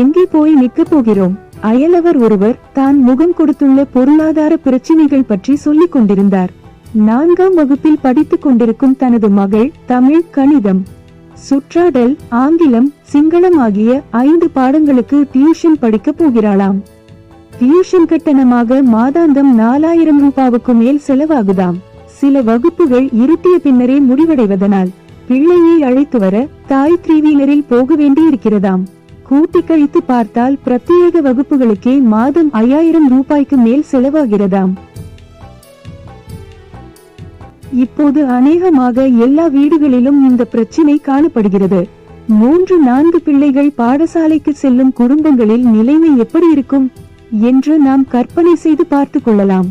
எங்கே போய் நிற்கப் போகிறோம்? அயலவர் ஒருவர் தான் முகம் கொடுத்துள்ள பொருளாதார பிரச்சினைகள் பற்றி சொல்லிக் கொண்டிருந்தார். 4ஆம் வகுப்பில் படித்துக் கொண்டிருக்கும் தனது மகள் தமிழ், கணிதம், சுற்றாடல், ஆங்கிலம், சிங்களம் ஆகிய 5 பாடங்களுக்கு டியூஷன் படிக்க போகிறாளாம். டியூஷன் கட்டணமாக மாதாந்தம் 4000 ரூபாவுக்கு மேல் செலவாகுதாம். சில வகுப்புகள் இருட்டிய பின்னரே முடிவடைவதனால் பிள்ளையை அழைத்து வர தாய் 3வீலரில் போக வேண்டி இருக்கிறதாம். கூட்டி கழித்து பார்த்தால் பிரத்யேக வகுப்புகளுக்கே மாதம் 5000 ரூபாய்க்கு மேல் செலவாகிறதாம். இப்போது அநேகமாக எல்லா வீடுகளிலும் இந்த பிரச்சினை காணப்படுகிறது. 3-4 பிள்ளைகள் பாடசாலைக்கு செல்லும் குடும்பங்களில் நிலைமை எப்படி இருக்கும் என்று நாம் கற்பனை செய்து பார்த்து கொள்ளலாம்.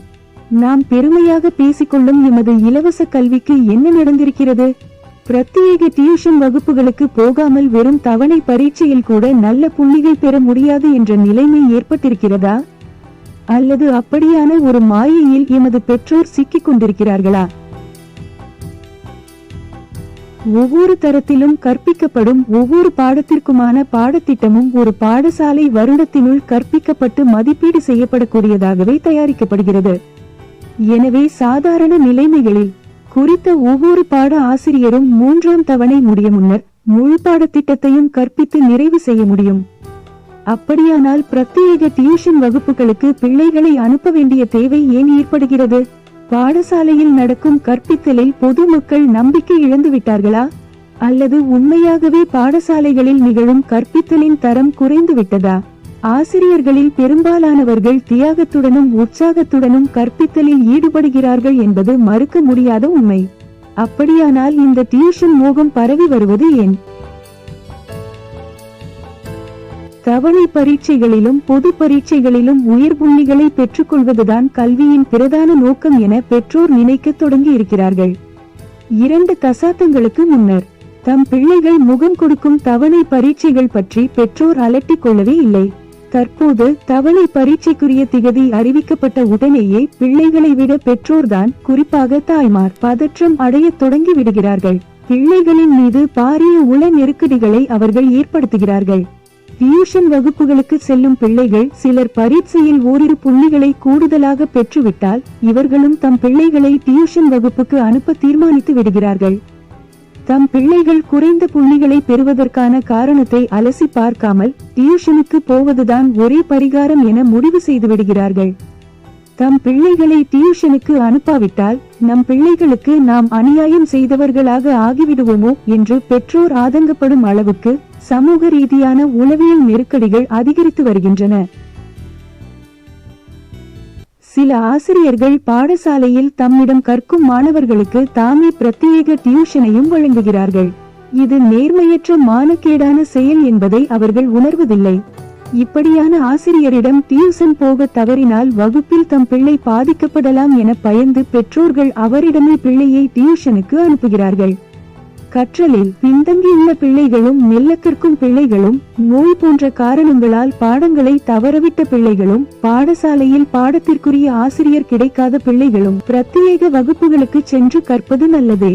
நாம் பெருமையாக பேசிக்கொள்ளும் எமது இலவச கல்விக்கு என்ன நடந்திருக்கிறது? பிரத்யேக டியூஷன் வகுப்புகளுக்கு போகாமல் வெறும் தவணை பரீட்சையில் கூட நல்ல புள்ளிகள் பெற முடியாது என்ற நிலைமை ஏற்பட்டிருக்கிறதா? அல்லது அப்படியான ஒரு மாயையில் எமது பெற்றோர் சிக்கிக் கொண்டிருக்கிறார்களா? ஒவ்வொரு தரத்திலும் கற்பிக்கப்படும் ஒவ்வொரு பாடத்திற்குமான பாடத்திட்டமும் ஒரு பாடசாலை வருடத்தினுள் கற்பிக்கப்பட்டு மதிப்பீடு செய்யப்படக்கூடியதாகவே தயாரிக்கப்படுகிறது. எனவே சாதாரண நிலைமைகளில் குறித்த ஒவ்வொரு பாட ஆசிரியரும் 3ஆம் தவணை முடிய முன்னர் முழு பாடத்திட்டத்தையும் கற்பித்து நிறைவு செய்ய முடியும். அப்படியானால் பிரத்யேக டியூஷன் வகுப்புகளுக்கு பிள்ளைகளை அனுப்ப வேண்டிய தேவை ஏன் ஏற்படுகிறது? பாடசாலையில் நடக்கும் கற்பித்தலில் பொதுமக்கள் நம்பிக்கை இழந்து விட்டார்களா? அல்லது உண்மையாகவே பாடசாலைகளில் நிகழும் கற்பித்தலின் தரம் குறைந்து விட்டதா? ஆசிரியர்களில் பெரும்பாலானவர்கள் தியாகத்துடனும் உற்சாகத்துடனும் கற்பித்தலில் ஈடுபடுகிறார்கள் என்பது மறுக்க முடியாத உண்மை. அப்படியானால் இந்த டியூஷன் மோகம் பரவி வருவது ஏன்? தவணை பரீட்சைகளிலும் பொது பரீட்சைகளிலும் உயர் புள்ளிகளை பெற்றுக்கொள்வதுதான் கல்வியின் பிரதான நோக்கம் என பெற்றோர் நினைக்க தொடங்கி இருக்கிறார்கள். 2 தசாப்தங்களுக்கு முன்னர் தம் பிள்ளைகள் முகம் கொடுக்கும் தவணை பரீட்சைகள் பற்றி பெற்றோர் அலட்டிக் கொள்ளவே இல்லை. தற்போது தவணை பரீட்சைக்குரிய திகதி அறிவிக்கப்பட்ட உடனேயே பிள்ளைகளை விட பெற்றோர்தான், குறிப்பாக தாய்மார், பதற்றம் அடைய தொடங்கி விடுகிறார்கள். பிள்ளைகளின் மீது பாரிய உள நெருக்கடிகளை அவர்கள் ஏற்படுத்துகிறார்கள். டியூஷன் வகுப்புகளுக்கு செல்லும் பிள்ளைகள் சிலர் பரீட்சையில் ஓரிரு புள்ளிகளை கூடுதலாக பெற்றுவிட்டால் இவர்களும் தம் பிள்ளைகளை டியூஷன் வகுப்புக்கு அனுப்ப தீர்மானித்து விடுகிறார்கள். தம் பிள்ளைகள் குறைந்த புள்ளிகளை பெறுவதற்கான காரணத்தை அலசி பார்க்காமல் டியூஷனுக்கு போவதுதான் ஒரே பரிகாரம் என முடிவு செய்து விடுகிறார்கள். தம் பிள்ளைகளை டியூஷனுக்கு அனுப்பாவிட்டால் நம் பிள்ளைகளுக்கு நாம் அநியாயம் செய்தவர்களாக ஆகிவிடுவோமோ என்று பெற்றோர் ஆதங்கப்படும் அளவுக்கு சமூக ரீதியான உளவியல் நெருக்கடிகள் அதிகரித்து வருகின்றன. சில ஆசிரியர்கள் பாடசாலையில் தம்மிடம் கற்கும் மாணவர்களுக்கு தாமே பிரத்யேக டியூஷனையும் வழங்குகிறார்கள். இது நேர்மையற்ற மானக்கேடான செயல் என்பதை அவர்கள் உணர்வதில்லை. இப்படியான ஆசிரியரிடம் டியூஷன் போக தவறினால் வகுப்பில் தம் பிள்ளை பாதிக்கப்படலாம் என பயந்து பெற்றோர்கள் அவரிடமே பிள்ளையை டியூஷனுக்கு அனுப்புகிறார்கள். கற்றலில் பின்தங்கியுள்ள பிள்ளைகளும் மெல்ல கற்கும் பிள்ளைகளும் நோய் போன்ற காரணங்களால் பாடங்களை தவறவிட்ட பிள்ளைகளும் பாடசாலையில் பாடத்திற்குரிய ஆசிரியர் கிடைக்காத பிள்ளைகளும் பிரத்யேக வகுப்புகளுக்கு சென்று கற்பது நல்லதே.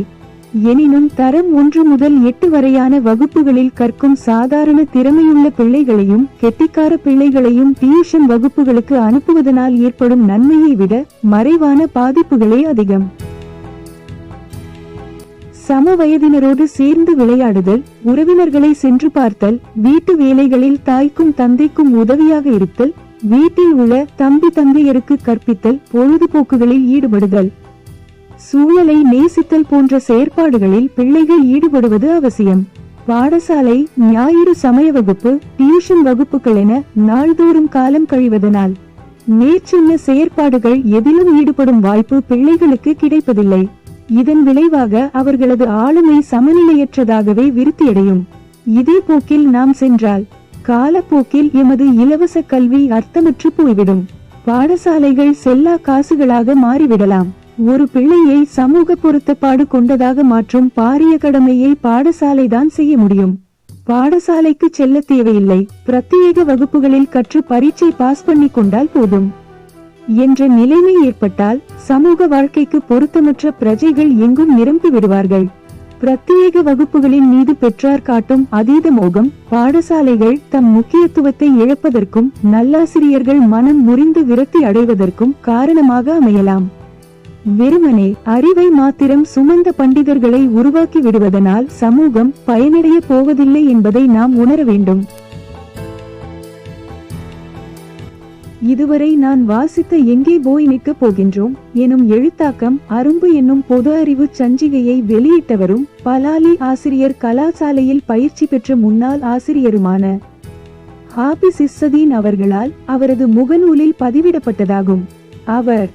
எனினும் தரம் 1 முதல் 8 வரையான வகுப்புகளில் கற்கும் சாதாரண திறமையுள்ள பிள்ளைகளையும் கெட்டிக்கார பிள்ளைகளையும் டியூஷன் வகுப்புகளுக்கு அனுப்புவதனால் ஏற்படும் நன்மையை விட மறைவான பாதிப்புகளே அதிகம். சம வயதினரோடு சேர்ந்து விளையாடுதல், உறவினர்களை சென்று பார்த்தல், வீட்டு வேலைகளில் தாய்க்கும் தந்தைக்கும் உதவியாக இருத்தல், வீட்டில் உள்ள தம்பி தங்கையருக்கு கற்பித்தல், பொழுதுபோக்குகளில் ஈடுபடுதல், சூழலை நேசித்தல் போன்ற செயற்பாடுகளில் பிள்ளைகள் ஈடுபடுவது அவசியம். பாடசாலை, ஞாயிறு சமய வகுப்பு, டியூஷன் வகுப்புகள் என நாள்தோறும் காலம் கழிவதனால் மேற்சொன்ன செயற்பாடுகள் எதிலும் ஈடுபடும் வாய்ப்பு பிள்ளைகளுக்கு கிடைப்பதில்லை. இதன் விளைவாக அவர்களது ஆளுமை சமநிலையற்றதாகவே விருத்தியடையும். இதே போக்கில் நாம் சென்றால் காலப்போக்கில் எமது இலவச கல்வி அர்த்தமற்று போய்விடும். பாடசாலைகள் செல்லா காசுகளாக மாறிவிடலாம். ஒரு பிள்ளையை சமூக பொருத்தப்பாடு கொண்டதாக மாற்றும் பாரிய கடமையை பாடசாலைதான் செய்ய முடியும். பாடசாலைக்கு செல்ல தேவையில்லை, பிரத்யேக வகுப்புகளில் கற்று பரீட்சை பாஸ் பண்ணி கொண்டால் போதும் என்ற நிலைமை ஏற்பட்டால் சமூக வாழ்க்கைக்கு பொருத்தமற்ற பிரஜைகள் எங்கும் நிரம்பி விடுவார்கள். பிரத்யேக வகுப்புகளின் மீது பெற்றார் காட்டும் அதீத மோகம் பாடசாலைகள் தம் முக்கியத்துவத்தை இழப்பதற்கும் நல்லாசிரியர்கள் மனம் முறிந்து விரக்தி அடைவதற்கும் காரணமாக அமையலாம். வெறுமனே அறிவை மாத்திரம் சுமந்த பண்டிதர்களை உருவாக்கி விடுவதனால் சமூகம் பயனடைய போவதில்லை என்பதை நாம் உணர வேண்டும். இதுவரை நான் வாசித்த எங்கே போய் நிற்கப் போகின்றோம் எனும் எழுத்தாக்கம் அரும்பு என்னும் பொது அறிவு சஞ்சிகையை வெளியிட்டவரும் பலாலி ஆசிரியர் கலாசாலையில் பயிற்சி பெற்ற முன்னாள் ஆசிரியருமான ஹாபிஸ் இஸ்ஸதீன் அவர்களால் அவரது முகநூலில் பதிவிடப்பட்டதாகும். அவர்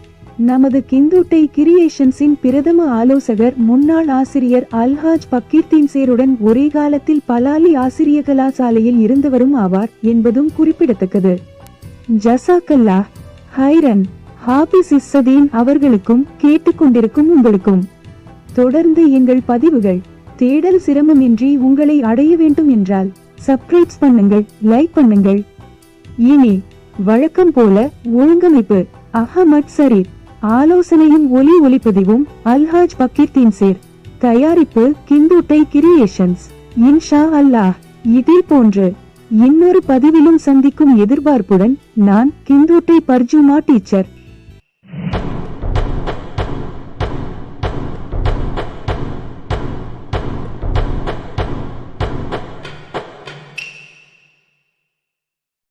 நமது கிந்துட்டை கிரியேஷன்ஸின் பிரதம ஆலோசகர் முன்னாள் ஆசிரியர் அல்ஹாஜ் பக்கீர்தீன்சேருடன் ஒரே காலத்தில் பலாலி ஆசிரிய கலாசாலையில் இருந்தவரும் ஆவார் என்பதும் குறிப்பிடத்தக்கது. ஜசாக்கல்லாஹ் ஹைரன். ஹாபிஸ் இஸ்ஸதீன் அவர்களுக்கும் கேட்டுக்கொண்டிருக்கும் உங்களுக்கும் தொடர்ந்து எங்கள் பதிவுகள் தேடல் சிரமமின்றி உங்களை அடைய வேண்டும் என்றால் சப்ஸ்கிரைப் பண்ணுங்கள், லைக் பண்ணுங்கள். இனி வழக்கம் போல ஒழுங்கமைப்பு அஹமட் சரீர், ஆலோசனையும் ஒலிப்பதிவும் அல்ஹாஜ் பக்கீர்தீன்சேர், தயாரிப்பு கிந்துட்டை கிரியேஷன்ஸ். இன்ஷா அல்லாஹ் இதே போன்று இன்னொரு பதிவிலும் சந்திக்கும் எதிர்பார்ப்புடன் நான் கிந்துட்டை பர்ஜுமா டீச்சர்.